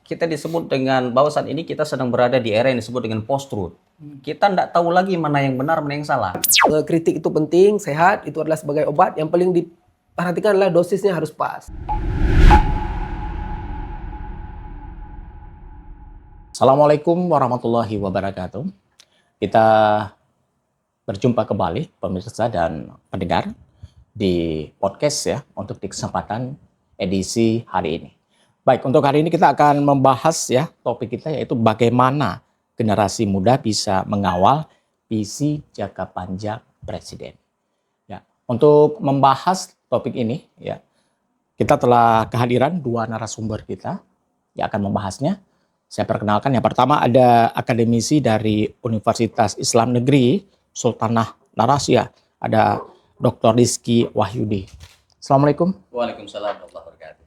kita disebut dengan bahwa saat ini kita sedang berada di era yang disebut dengan post-truth. Kita tidak tahu lagi mana yang benar, mana yang salah. Kritik itu penting, sehat, itu adalah sebagai obat. Yang paling diperhatikan adalah dosisnya harus pas. Assalamualaikum warahmatullahi wabarakatuh. Kita berjumpa kembali pemirsa dan pendengar di podcast ya untuk di kesempatan edisi hari ini. Baik, untuk hari ini kita akan membahas ya topik kita yaitu bagaimana generasi muda bisa mengawal visi jangka panjang presiden. Ya, untuk membahas topik ini ya kita telah kehadiran dua narasumber kita yang akan membahasnya. Saya perkenalkan yang pertama ada akademisi dari Universitas Islam Negeri Sultanah Narasia, ada Dr. Rizky Wahyudi. Assalamualaikum. Waalaikumsalam warahmatullahi wabarakatuh.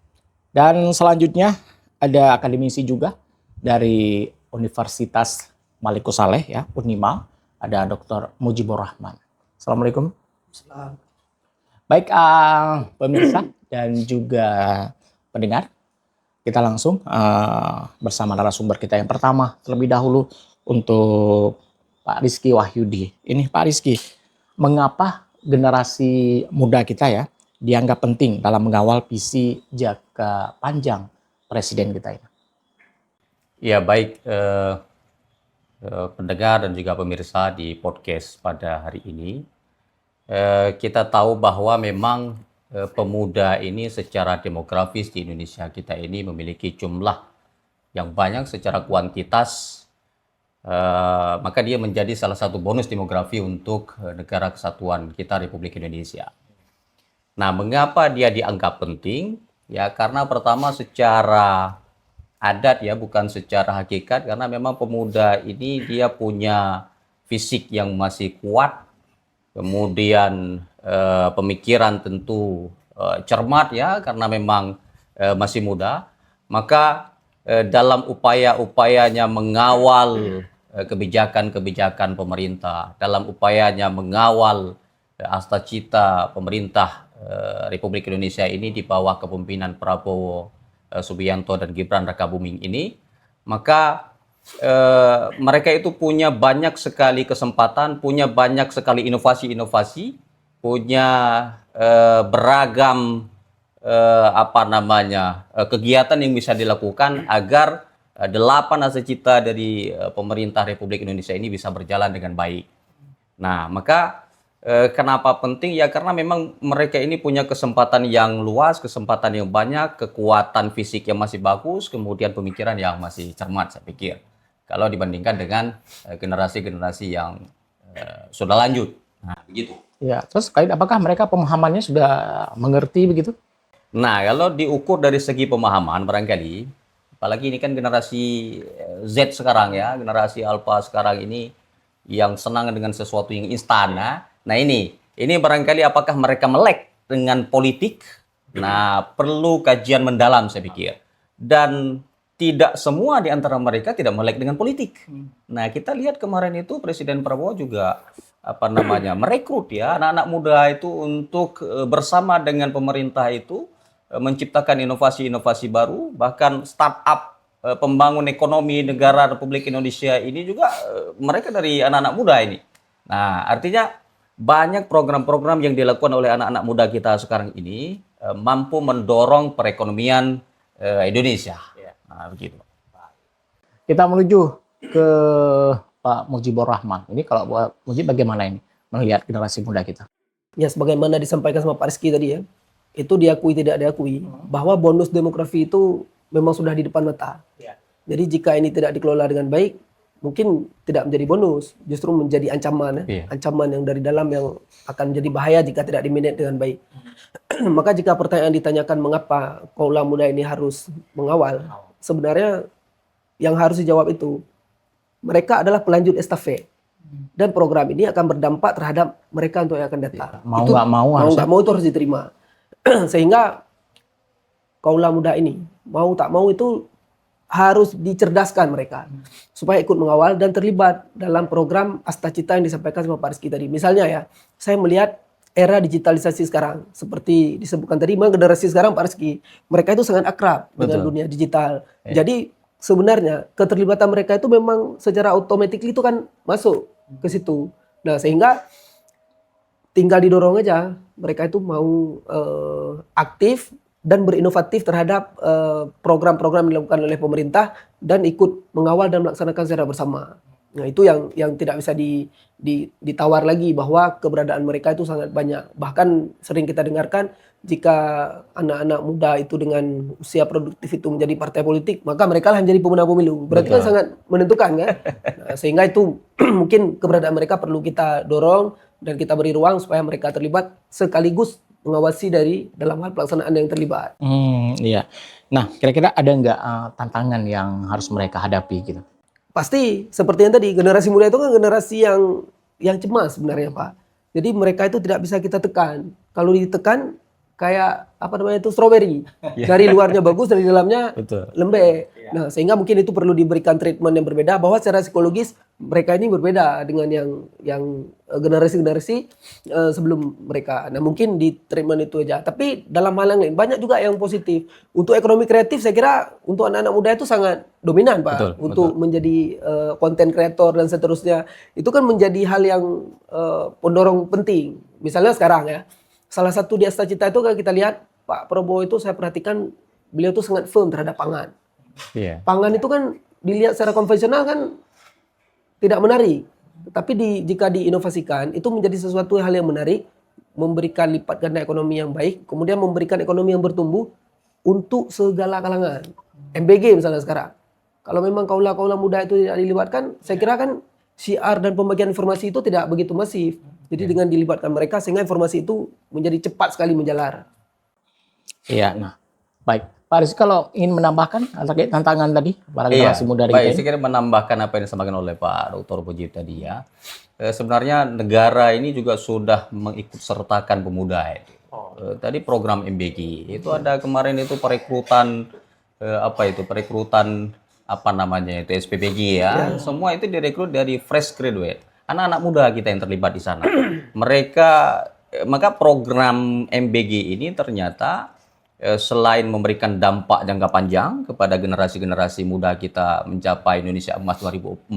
Dan selanjutnya ada akademisi juga dari Universitas Maliku Saleh ya, Unimal, ada Dr. Mujibur Rahman. Assalamualaikum. Selamat. Baik pemirsa dan juga pendengar, kita langsung bersama narasumber kita yang pertama terlebih dahulu untuk Pak Rizky Wahyudi. Ini Pak Rizky, mengapa generasi muda kita ya dianggap penting dalam mengawal visi jangka panjang presiden kita ini? Ya baik pendengar dan juga pemirsa di podcast pada hari ini. Kita tahu bahwa memang pemuda ini secara demografis di Indonesia kita ini memiliki jumlah yang banyak secara kuantitas, maka dia menjadi salah satu bonus demografi untuk negara kesatuan kita Republik Indonesia. Nah, mengapa dia dianggap penting? Ya, karena pertama secara adat ya, bukan secara hakikat, karena memang pemuda ini dia punya fisik yang masih kuat, kemudian pemikiran tentu cermat ya, karena memang masih muda. Maka dalam upaya-upayanya mengawal kebijakan-kebijakan pemerintah, dalam upayanya mengawal astacita pemerintah Republik Indonesia ini di bawah kepemimpinan Prabowo Subianto dan Gibran Rakabuming ini, maka mereka itu punya banyak sekali kesempatan, punya banyak sekali inovasi-inovasi, punya beragam kegiatan yang bisa dilakukan agar 8 astacita dari pemerintah Republik Indonesia ini bisa berjalan dengan baik. Nah, maka kenapa penting? Ya karena memang mereka ini punya kesempatan yang luas, kesempatan yang banyak, kekuatan fisik yang masih bagus, kemudian pemikiran yang masih cermat saya pikir. Kalau dibandingkan dengan generasi-generasi yang sudah lanjut. Nah, begitu. Ya, terus apakah mereka pemahamannya sudah mengerti begitu? Nah, kalau diukur dari segi pemahaman barangkali, apalagi ini kan generasi Z sekarang ya, generasi Alpha sekarang ini yang senang dengan sesuatu yang instan. Nah ini barangkali apakah mereka melek dengan politik? Nah, perlu kajian mendalam saya pikir. Dan tidak semua di antara mereka tidak melek dengan politik. Nah, kita lihat kemarin itu Presiden Prabowo juga merekrut ya anak-anak muda itu untuk bersama dengan pemerintah itu menciptakan inovasi-inovasi baru, bahkan startup pembangun ekonomi negara Republik Indonesia ini juga mereka dari anak-anak muda ini. Nah, artinya banyak program-program yang dilakukan oleh anak-anak muda kita sekarang ini mampu mendorong perekonomian Indonesia. Nah, begitu. Kita menuju ke Pak Mujibur Rahman. Ini kalau Pak Mujib bagaimana ini melihat generasi muda kita? Ya, sebagaimana disampaikan sama Pak Rizky tadi ya, itu diakui tidak diakui bahwa bonus demografi itu memang sudah di depan mata. Ya. Jadi jika ini tidak dikelola dengan baik, mungkin tidak menjadi bonus, justru menjadi ancaman, ancaman yang dari dalam yang akan menjadi bahaya jika tidak dimanage dengan baik. Maka jika pertanyaan ditanyakan mengapa kaula muda ini harus mengawal, sebenarnya yang harus dijawab itu mereka adalah pelanjut estafet dan program ini akan berdampak terhadap mereka untuk yang akan datang. Mau nggak mau itu harus diterima. Sehingga kaula muda ini mau tak mau itu harus dicerdaskan mereka supaya ikut mengawal dan terlibat dalam program Astacita yang disampaikan sama Pak Rizky tadi. Misalnya ya, saya melihat era digitalisasi sekarang seperti disebutkan tadi, generasi sekarang Pak Rizky, mereka itu sangat akrab dengan dunia digital. Jadi sebenarnya keterlibatan mereka itu memang secara otomatis itu kan masuk ke situ. Nah, sehingga tinggal didorong aja mereka itu mau aktif dan berinovatif terhadap program-program yang dilakukan oleh pemerintah dan ikut mengawal dan melaksanakan secara bersama. Nah, itu yang tidak bisa ditawar lagi, bahwa keberadaan mereka itu sangat banyak. Bahkan sering kita dengarkan jika anak-anak muda itu dengan usia produktif itu menjadi partai politik, maka mereka lah yang jadi pemenang pemilu. Berarti kan sangat menentukan kan. Nah, sehingga itu mungkin keberadaan mereka perlu kita dorong dan kita beri ruang supaya mereka terlibat sekaligus mengawasi dari dalam hal pelaksanaan yang terlibat. Iya. Nah, kira-kira ada nggak tantangan yang harus mereka hadapi gitu? Pasti seperti yang tadi, generasi muda itu kan generasi yang cemas sebenarnya, Pak. Jadi mereka itu tidak bisa kita tekan. Kalau ditekan kayak apa namanya itu strawberry. Dari luarnya bagus, dari dalamnya lembek. Nah, sehingga mungkin itu perlu diberikan treatment yang berbeda, bahwa secara psikologis mereka ini berbeda dengan yang generasi-generasi sebelum mereka. Nah, mungkin di treatment itu aja. Tapi dalam hal yang lain banyak juga yang positif. Untuk ekonomi kreatif saya kira untuk anak-anak muda itu sangat dominan, Pak. Untuk menjadi konten kreator dan seterusnya. Itu kan menjadi hal yang pendorong penting. Misalnya sekarang ya, salah satu di Asta Cita itu kalau kita lihat Pak Prabowo itu, saya perhatikan beliau itu sangat firm terhadap pangan. Pangan itu kan dilihat secara konvensional kan tidak menarik. Tapi jika diinovasikan itu menjadi sesuatu hal yang menarik, memberikan lipat ganda ekonomi yang baik, kemudian memberikan ekonomi yang bertumbuh untuk segala kalangan. MBG misalnya sekarang. Kalau memang kaula-kaula muda itu tidak dilibatkan, saya kira kan syiar dan pembagian informasi itu tidak begitu masif. Jadi dengan dilibatkan mereka sehingga informasi itu menjadi cepat sekali menjalar. Iya, nah baik. Pak Rizky, kalau ingin menambahkan terkait tantangan tadi para generasi muda kita baik, saya kira menambahkan apa yang disampaikan oleh Pak Dr. Mujib tadi ya. Sebenarnya negara ini juga sudah mengikut sertakan pemuda. Tadi program MBG itu ada kemarin itu perekrutan SPPG ya. Semua itu direkrut dari fresh graduate. Anak-anak muda kita yang terlibat di sana. Maka program MBG ini ternyata selain memberikan dampak jangka panjang kepada generasi-generasi muda kita mencapai Indonesia Emas 2045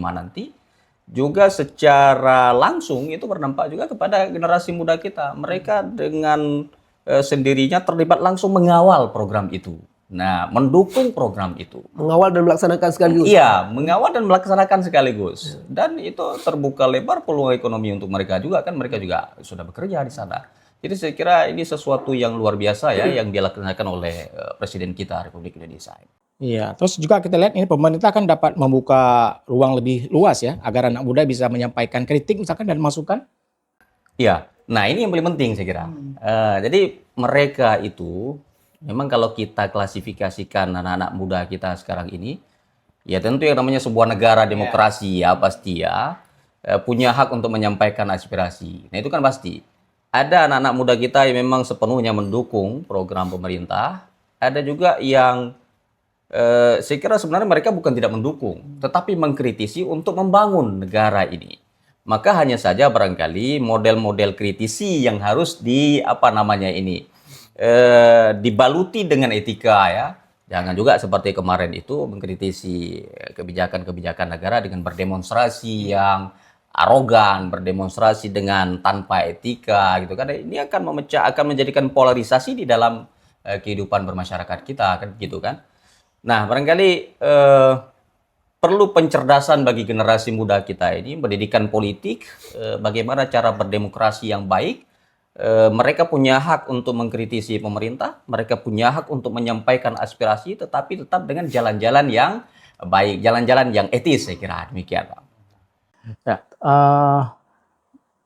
nanti, juga secara langsung itu berdampak juga kepada generasi muda kita. Mereka dengan sendirinya terlibat langsung mengawal program itu. Nah, mendukung program itu. Mengawal dan melaksanakan sekaligus. Iya, mengawal dan melaksanakan sekaligus. Dan itu terbuka lebar peluang ekonomi untuk mereka juga, kan mereka juga sudah bekerja di sana. Jadi saya kira ini sesuatu yang luar biasa ya yang dilaksanakan oleh Presiden kita Republik Indonesia. Iya, terus juga kita lihat ini pemerintah kan dapat membuka ruang lebih luas ya agar anak muda bisa menyampaikan kritik misalkan dan masukan. Iya, nah ini yang paling penting saya kira. Jadi mereka itu memang kalau kita klasifikasikan anak-anak muda kita sekarang ini, ya tentu yang namanya sebuah negara demokrasi ya pasti ya punya hak untuk menyampaikan aspirasi. Nah itu kan pasti. Ada anak-anak muda kita yang memang sepenuhnya mendukung program pemerintah. Ada juga yang saya kira sebenarnya mereka bukan tidak mendukung, tetapi mengkritisi untuk membangun negara ini. Maka hanya saja barangkali model-model kritisi yang harus dibaluti dengan etika ya. Jangan juga seperti kemarin itu mengkritisi kebijakan-kebijakan negara dengan berdemonstrasi yang arogan, berdemonstrasi dengan tanpa etika gitu kan. Ini akan menjadikan polarisasi di dalam kehidupan bermasyarakat kita kan gitu kan. Nah, barangkali perlu pencerdasan bagi generasi muda kita ini, pendidikan politik, bagaimana cara berdemokrasi yang baik. Mereka punya hak untuk mengkritisi pemerintah, mereka punya hak untuk menyampaikan aspirasi, tetapi tetap dengan jalan-jalan yang baik, jalan-jalan yang etis, saya kira demikian, Pak. Ya,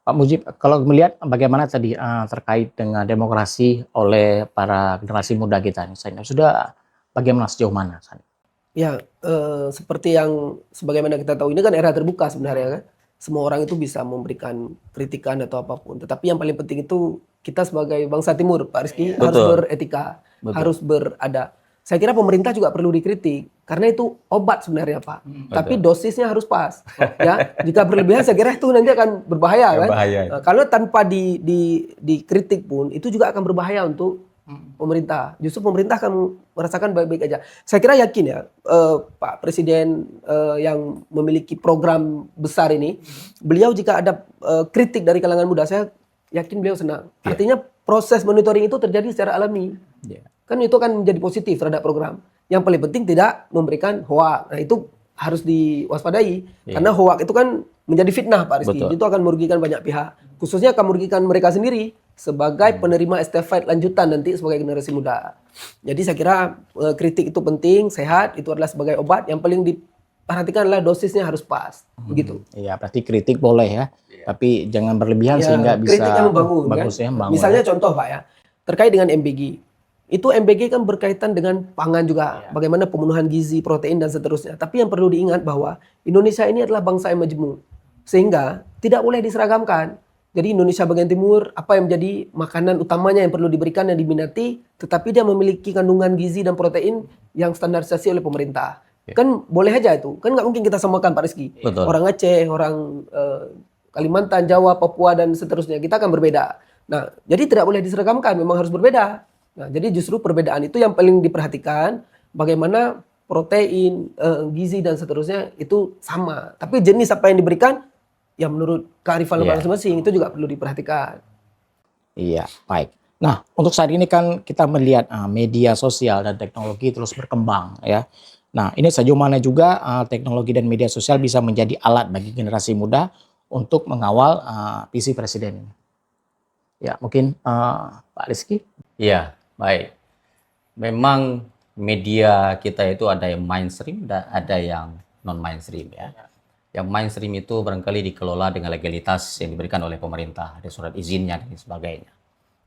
Pak Mujib, kalau melihat bagaimana tadi terkait dengan demokrasi oleh para generasi muda kita, misalnya sudah bagaimana sejauh mana? Ya, seperti yang sebagaimana kita tahu ini kan era terbuka sebenarnya kan. Semua orang itu bisa memberikan kritikan atau apapun. Tetapi yang paling penting itu kita sebagai bangsa Timur, Pak Rizky, harus beretika, harus berada. Saya kira pemerintah juga perlu dikritik karena itu obat sebenarnya, Pak. Tapi dosisnya harus pas. Ya, jika berlebihan saya kira itu nanti akan berbahaya kan. Kalau tanpa dikritik pun itu juga akan berbahaya untuk pemerintah. Justru pemerintah akan merasakan baik-baik aja. Saya kira yakin ya Pak Presiden yang memiliki program besar ini, beliau jika ada kritik dari kalangan muda, saya yakin beliau senang. Artinya proses monitoring itu terjadi secara alami. Kan itu akan menjadi positif terhadap program. Yang paling penting tidak memberikan hoak. Nah itu harus diwaspadai. Karena hoak itu kan menjadi fitnah Pak Rizky. Itu akan merugikan banyak pihak. Khususnya akan merugikan mereka sendiri sebagai penerima estafet lanjutan nanti sebagai generasi muda. Jadi saya kira kritik itu penting, sehat, itu adalah sebagai obat. Yang paling diperhatikan adalah dosisnya harus pas. Begitu. Iya, berarti kritik boleh ya. Tapi jangan berlebihan sehingga bisa kritik yang membangun, bagus kan? ya, membangun. Misalnya contoh Pak ya, terkait dengan MBG. Itu MBG kan berkaitan dengan pangan juga, bagaimana pemenuhan gizi, protein dan seterusnya. Tapi yang perlu diingat bahwa Indonesia ini adalah bangsa yang majemuk, sehingga tidak boleh diseragamkan. Jadi Indonesia bagian timur apa yang menjadi makanan utamanya yang perlu diberikan yang diminati, tetapi dia memiliki kandungan gizi dan protein yang standarisasi oleh pemerintah. Kan boleh aja itu, kan nggak mungkin kita samakan Pak Rizky. Orang Aceh, orang Kalimantan, Jawa, Papua dan seterusnya kita akan berbeda. Nah, jadi tidak boleh diseragamkan, memang harus berbeda. Nah, jadi justru perbedaan itu yang paling diperhatikan, bagaimana protein, gizi dan seterusnya itu sama. Tapi jenis apa yang diberikan, ya menurut kearifan lokal masing-masing itu juga perlu diperhatikan. Iya, baik. Nah, untuk saat ini kan kita melihat media sosial dan teknologi terus berkembang ya. Nah, ini sejauh mana juga teknologi dan media sosial bisa menjadi alat bagi generasi muda untuk mengawal visi presiden ini. Ya, mungkin Pak Rizky. Iya, baik. Memang media kita itu ada yang mainstream dan ada yang non-mainstream ya. Yang mainstream itu barangkali dikelola dengan legalitas yang diberikan oleh pemerintah, ada surat izinnya dan sebagainya.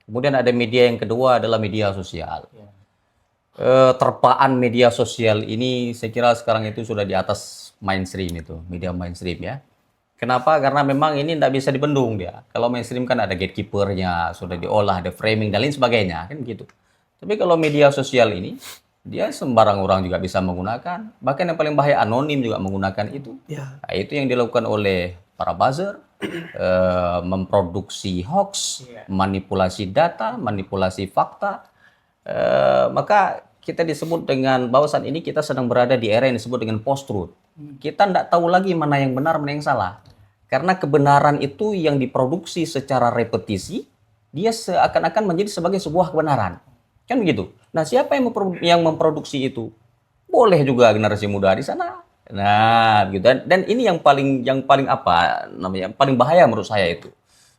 Kemudian ada media yang kedua adalah media sosial. Terpaan media sosial ini saya kira sekarang itu sudah di atas mainstream itu, media mainstream ya. Kenapa? Karena memang ini tidak bisa dibendung dia. Kalau mainstream kan ada gatekeepernya, sudah diolah, ada framing dan lain sebagainya, kan gitu. Tapi kalau media sosial ini, dia sembarang orang juga bisa menggunakan. Bahkan yang paling bahaya anonim juga menggunakan itu. Nah, itu yang dilakukan oleh para buzzer, memproduksi hoax, manipulasi data, manipulasi fakta. Maka kita disebut dengan bahwa saat ini kita sedang berada di era yang disebut dengan post-truth. Kita tidak tahu lagi mana yang benar, mana yang salah. Karena kebenaran itu yang diproduksi secara repetisi, dia seakan-akan menjadi sebagai sebuah kebenaran. Kan begitu. Nah, siapa yang memproduksi itu? Boleh juga generasi muda di sana. Nah, gitu. Dan ini yang paling apa namanya? Paling bahaya menurut saya itu.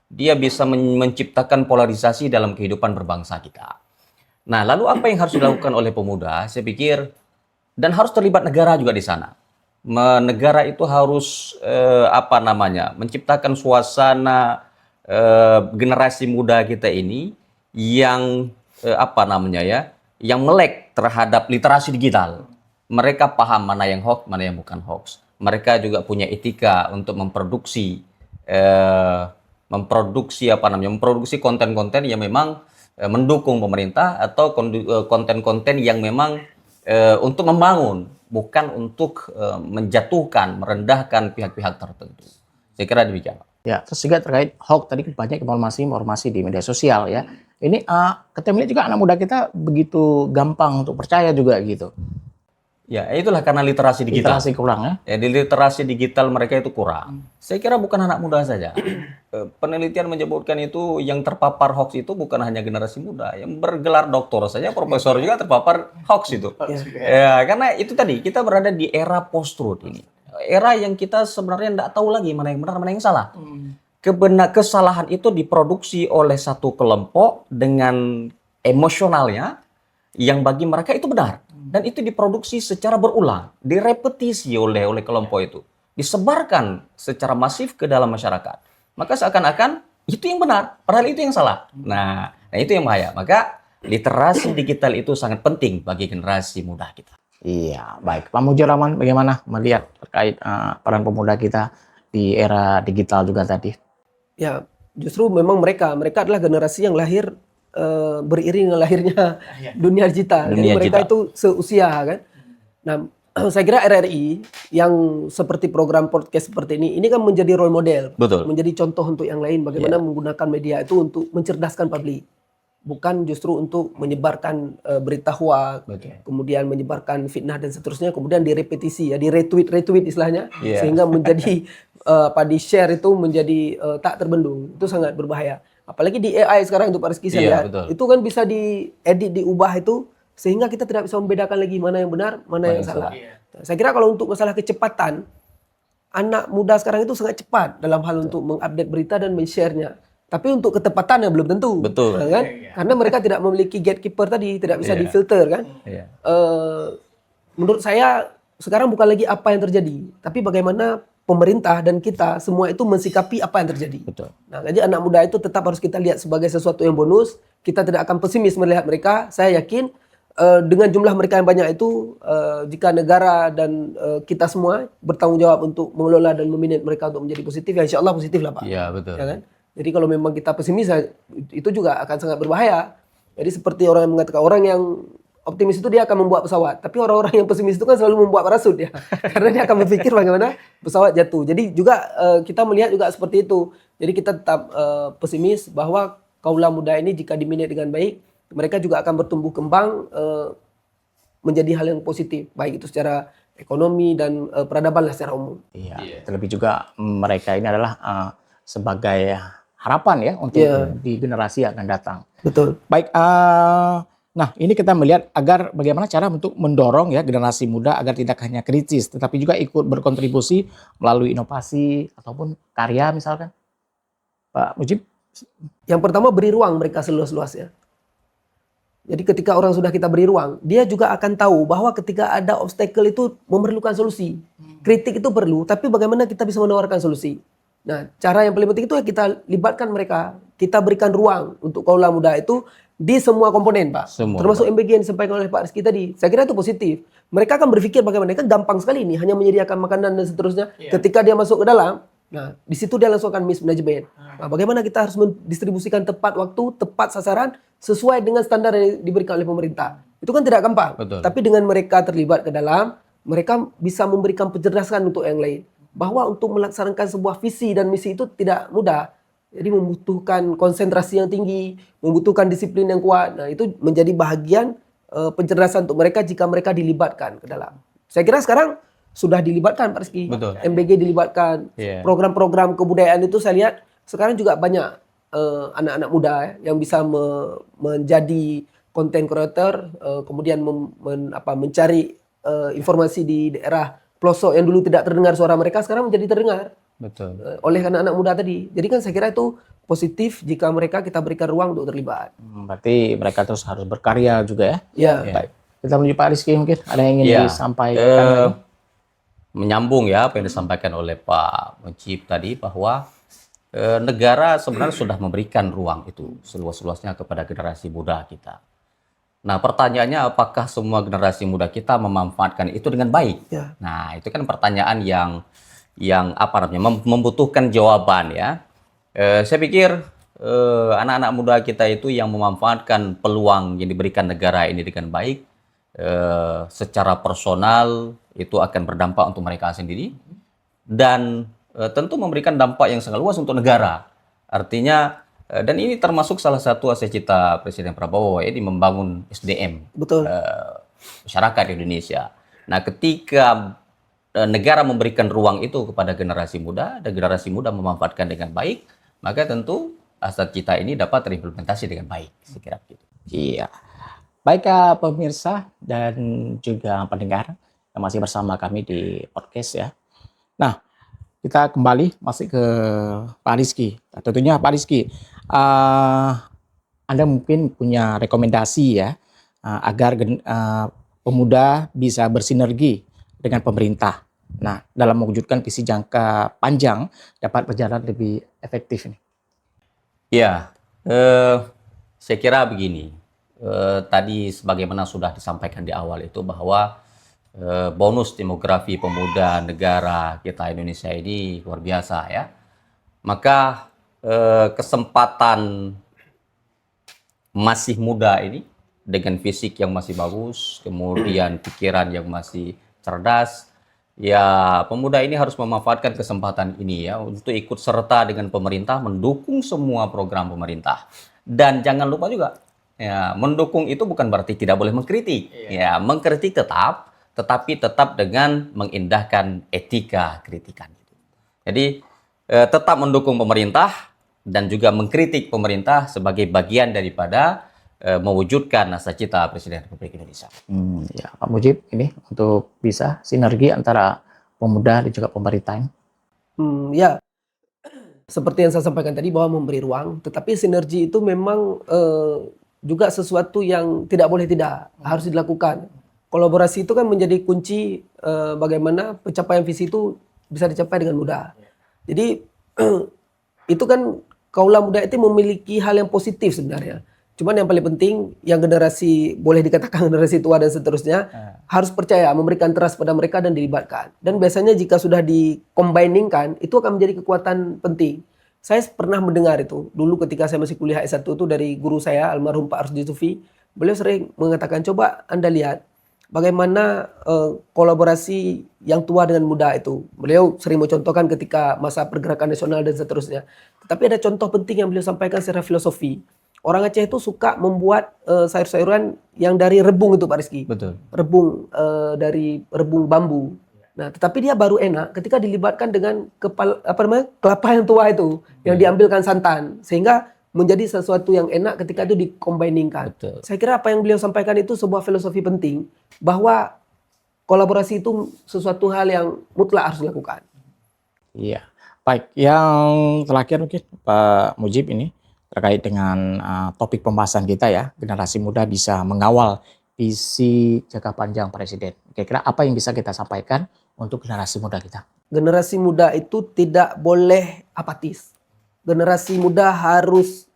Dia bisa menciptakan polarisasi dalam kehidupan berbangsa kita. Nah, lalu apa yang harus dilakukan oleh pemuda? Saya pikir dan harus terlibat negara juga di sana. Negara itu harus menciptakan suasana generasi muda kita ini yang yang melek terhadap literasi digital. Mereka paham mana yang hoax, mana yang bukan hoax. Mereka juga punya etika untuk memproduksi konten-konten yang memang mendukung pemerintah atau konten-konten yang memang untuk membangun, bukan untuk menjatuhkan, merendahkan pihak-pihak tertentu. Saya kira demikian. Ya, terus juga terkait hoax tadi banyak informasi di media sosial ya. Ini kita melihat juga anak muda kita begitu gampang untuk percaya juga gitu. Ya, itulah karena literasi digital. Literasi kurang ya. Ya, di literasi digital mereka itu kurang. Saya kira bukan anak muda saja. Penelitian menyebutkan itu yang terpapar hoax itu bukan hanya generasi muda, yang bergelar doktor saja, profesor juga terpapar hoax itu. Ya, karena itu tadi kita berada di era post-truth ini. Era yang kita sebenarnya tidak tahu lagi mana yang benar, mana yang salah. Kesalahan itu diproduksi oleh satu kelompok dengan emosionalnya yang bagi mereka itu benar. Dan itu diproduksi secara berulang, direpetisi oleh kelompok itu. Disebarkan secara masif ke dalam masyarakat. Maka seakan-akan itu yang benar, padahal itu yang salah. Nah itu yang bahaya. Maka literasi digital itu sangat penting bagi generasi muda kita. Iya, baik. Pak Mujiraman, bagaimana melihat terkait peran pemuda kita di era digital juga tadi? Ya, justru memang mereka adalah generasi yang lahir beriring dengan lahirnya dunia digital. Jadi mereka itu seusia kan. Nah, saya kira RRI yang seperti program podcast seperti ini kan menjadi role model. Betul. Menjadi contoh untuk yang lain bagaimana menggunakan media itu untuk mencerdaskan publik. bukan justru untuk menyebarkan berita hoax, kemudian menyebarkan fitnah dan seterusnya, kemudian direpetisi ya, di retweet istilahnya, sehingga menjadi di share itu menjadi tak terbendung. Itu sangat berbahaya. Apalagi di AI sekarang itu Pak Rizky saya lihat, itu kan bisa diedit, diubah itu sehingga kita tidak bisa membedakan lagi mana yang benar, mana yang salah. Saya kira kalau untuk masalah kecepatan, anak muda sekarang itu sangat cepat dalam hal untuk mengupdate berita dan men-share-nya. Tapi untuk ketepatannya belum tentu. Betul. Kan? Karena mereka tidak memiliki gatekeeper tadi, tidak bisa difilter kan. Menurut saya sekarang bukan lagi apa yang terjadi, tapi bagaimana pemerintah dan kita semua itu mensikapi apa yang terjadi. Betul. Nah, jadi anak muda itu tetap harus kita lihat sebagai sesuatu yang bonus. Kita tidak akan pesimis melihat mereka. Saya yakin dengan jumlah mereka yang banyak itu, jika negara dan kita semua bertanggung jawab untuk mengelola dan memanage mereka untuk menjadi positif, ya insya Allah positif lah Pak. Iya, betul. Ya kan? Jadi kalau memang kita pesimis, itu juga akan sangat berbahaya. Jadi seperti orang yang mengatakan, orang yang optimis itu dia akan membuat pesawat. Tapi orang-orang yang pesimis itu kan selalu membuat parasut ya. Karena dia akan berpikir bagaimana pesawat jatuh. Jadi juga kita melihat juga seperti itu. Jadi kita tetap pesimis bahwa kaula muda ini jika dimanage dengan baik, mereka juga akan bertumbuh kembang menjadi hal yang positif. Baik itu secara ekonomi dan peradaban lah secara umum. Iya. Terlebih juga mereka ini adalah sebagai harapan ya untuk di generasi yang akan datang. Betul. Baik, nah ini kita melihat agar bagaimana cara untuk mendorong ya generasi muda agar tidak hanya kritis, tetapi juga ikut berkontribusi melalui inovasi ataupun karya misalkan. Pak Mujib? Yang pertama beri ruang mereka seluas-luasnya. Jadi ketika orang sudah kita beri ruang, dia juga akan tahu bahwa ketika ada obstacle itu memerlukan solusi. Kritik itu perlu, tapi bagaimana kita bisa menawarkan solusi. Nah, cara yang paling penting itu ya kita libatkan mereka. Kita berikan ruang untuk kaula muda itu di semua komponen, Pak. Termasuk MBG yang disampaikan oleh Pak Rizky tadi. Saya kira itu positif. Mereka akan berpikir bagaimana. Mereka gampang sekali nih, hanya menyediakan makanan dan seterusnya. Ketika dia masuk ke dalam, nah di situ dia langsung akan mismanagement. Nah, bagaimana kita harus mendistribusikan tepat waktu, tepat sasaran, sesuai dengan standar yang diberikan oleh pemerintah. Itu kan tidak gampang. Betul. Tapi dengan mereka terlibat ke dalam, mereka bisa memberikan pencerdasan untuk yang lain. Bahwa untuk melaksanakan sebuah visi dan misi itu tidak mudah. Jadi membutuhkan konsentrasi yang tinggi, membutuhkan disiplin yang kuat. Nah, itu menjadi bahagian pencerdasan untuk mereka jika mereka dilibatkan ke dalam. Saya kira sekarang sudah dilibatkan Pak Rizky. Betul. MBG dilibatkan. Program-program kebudayaan itu saya lihat sekarang juga banyak anak-anak muda yang bisa menjadi content creator, kemudian mencari informasi di daerah pelosok yang dulu tidak terdengar suara mereka sekarang menjadi terdengar. Betul. Oleh anak-anak muda tadi. Jadi kan saya kira itu positif jika mereka kita berikan ruang untuk terlibat. Berarti mereka terus harus berkarya juga ya? Ya. Baik. Kita menuju Pak Rizky mungkin ada yang ingin disampaikan? Menyambung ya apa yang disampaikan oleh Pak Mujib tadi bahwa negara sebenarnya sudah memberikan ruang itu seluas-luasnya kepada generasi muda kita. Nah, pertanyaannya apakah semua generasi muda kita memanfaatkan itu dengan baik? Ya. Nah, itu kan pertanyaan yang apa namanya membutuhkan jawaban ya. Saya pikir anak-anak muda kita itu yang memanfaatkan peluang yang diberikan negara ini dengan baik, secara personal itu akan berdampak untuk mereka sendiri dan tentu memberikan dampak yang sangat luas untuk negara. Artinya dan ini termasuk salah satu cita Presiden Prabowo ya, di membangun SDM masyarakat Indonesia. Nah, ketika negara memberikan ruang itu kepada generasi muda dan generasi muda memanfaatkan dengan baik, maka tentu asas cita ini dapat terimplementasi dengan baik. Saya kira begitu. Iya. Baik pemirsa dan juga pendengar yang masih bersama kami di podcast ya. Nah, kita kembali masih ke Pak Rizky. Nah, tentunya Pak Rizky, Anda mungkin punya rekomendasi ya agar pemuda bisa bersinergi dengan pemerintah. Nah, dalam mewujudkan visi jangka panjang dapat berjalan lebih efektif ini. Ya, saya kira begini. Tadi sebagaimana sudah disampaikan di awal itu bahwa bonus demografi pemuda negara kita Indonesia ini luar biasa ya. Maka kesempatan masih muda ini dengan fisik yang masih bagus, kemudian pikiran yang masih cerdas, ya pemuda ini harus memanfaatkan kesempatan ini ya untuk ikut serta dengan pemerintah, mendukung semua program pemerintah. Dan jangan lupa juga Ya, mendukung itu bukan berarti tidak boleh mengkritik. Ya, mengkritik tetap, tetapi tetap dengan mengindahkan etika kritikan. Jadi tetap mendukung pemerintah dan juga mengkritik pemerintah sebagai bagian daripada mewujudkan cita Presiden Republik Indonesia. Ya, Pak Mujib, ini untuk bisa sinergi antara pemuda dan juga pemerintah. Ya, seperti yang saya sampaikan tadi bahwa memberi ruang, tetapi sinergi itu memang juga sesuatu yang tidak boleh tidak, harus dilakukan. Kolaborasi itu kan menjadi kunci bagaimana pencapaian visi itu bisa dicapai dengan mudah. Jadi itu kan kaula muda itu memiliki hal yang positif sebenarnya. Cuman yang paling penting, yang generasi boleh dikatakan generasi tua dan seterusnya harus percaya, memberikan trust pada mereka dan dilibatkan. Dan biasanya jika sudah dikombiningkan, itu akan menjadi kekuatan penting. Saya pernah mendengar itu dulu ketika saya masih kuliah S1 itu dari guru saya almarhum Pak Arsdi Sufi. Beliau sering mengatakan, coba Anda lihat bagaimana kolaborasi yang tua dengan muda itu. Beliau sering mencontohkan ketika masa pergerakan nasional dan seterusnya. Tetapi ada contoh penting yang beliau sampaikan secara filosofi. Orang Aceh itu suka membuat sayur-sayuran yang dari rebung itu Pak Rizky. Betul. Rebung dari rebung bambu. Nah, tetapi dia baru enak ketika dilibatkan dengan kelapa yang tua itu yang diambilkan santan sehingga menjadi sesuatu yang enak ketika itu dikombiningkan. Betul. Saya kira apa yang beliau sampaikan itu sebuah filosofi penting bahwa kolaborasi itu sesuatu hal yang mutlak harus dilakukan. Iya. Baik, yang terakhir mungkin Pak Mujib ini terkait dengan topik pembahasan kita ya, generasi muda bisa mengawal visi jangka panjang Presiden. Kira-kira apa yang bisa kita sampaikan untuk generasi muda kita? Generasi muda itu tidak boleh apatis. Generasi muda harus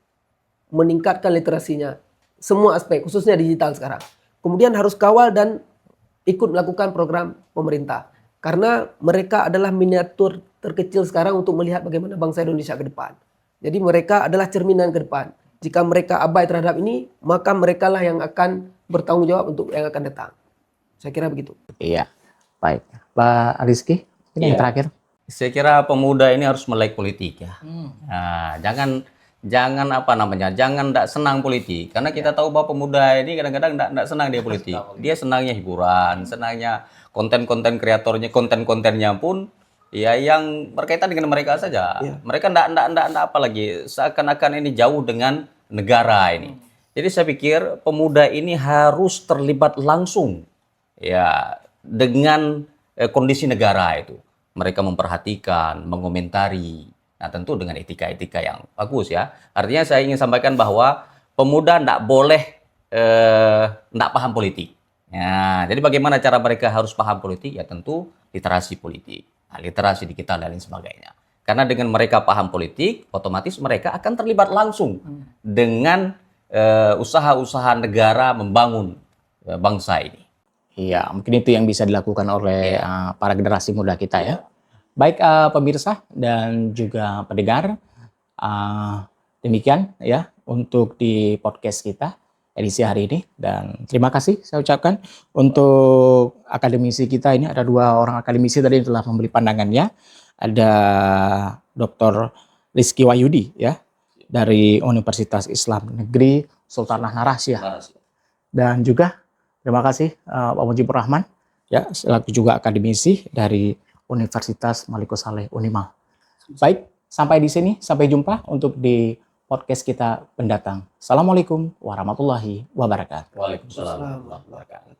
meningkatkan literasinya. Semua aspek, khususnya digital sekarang. Kemudian harus kawal dan ikut melakukan program pemerintah. Karena mereka adalah miniatur terkecil sekarang untuk melihat bagaimana bangsa Indonesia ke depan. Jadi mereka adalah cerminan ke depan. Jika mereka abai terhadap ini, maka merekalah yang akan bertanggung jawab untuk yang akan datang. Saya kira begitu. Iya, baik. Pak Rizky, ini yang terakhir. Saya kira pemuda ini harus melek politik ya. Nah, jangan tidak senang politik. Karena kita tahu bahwa pemuda ini kadang-kadang tidak senang dia politik. Dia senangnya hiburan, senangnya konten-konten kreatornya, konten-kontennya pun ya yang berkaitan dengan mereka saja. Mereka enggak apa lagi, seakan-akan ini jauh dengan negara ini. Jadi saya pikir pemuda ini harus terlibat langsung ya dengan kondisi negara itu. Mereka memperhatikan, mengomentari. Nah, tentu dengan etika-etika yang bagus ya. Artinya saya ingin sampaikan bahwa pemuda enggak boleh enggak paham politik. Ya, jadi bagaimana cara mereka harus paham politik? Ya tentu literasi politik. Nah, literasi digital dan lain sebagainya. Karena dengan mereka paham politik, otomatis mereka akan terlibat langsung dengan usaha-usaha negara membangun bangsa ini. Iya, mungkin itu yang bisa dilakukan oleh para generasi muda kita ya. Baik pemirsa dan juga pendengar, demikian ya untuk di podcast kita edisi hari ini. Dan terima kasih saya ucapkan untuk akademisi kita ini. Ada 2 orang akademisi tadi yang telah memberi pandangannya. Ada Dr. Rizky Wahyudi ya dari Universitas Islam Negeri Sultanah Narasyah. Dan juga terima kasih Pak Mujibur Rahman ya selaku juga akademisi dari Universitas Malikus Saleh Unima. Baik, sampai di sini, sampai jumpa untuk di podcast kita pendatang. Assalamualaikum warahmatullahi wabarakatuh. Waalaikumsalam warahmatullahi wabarakatuh.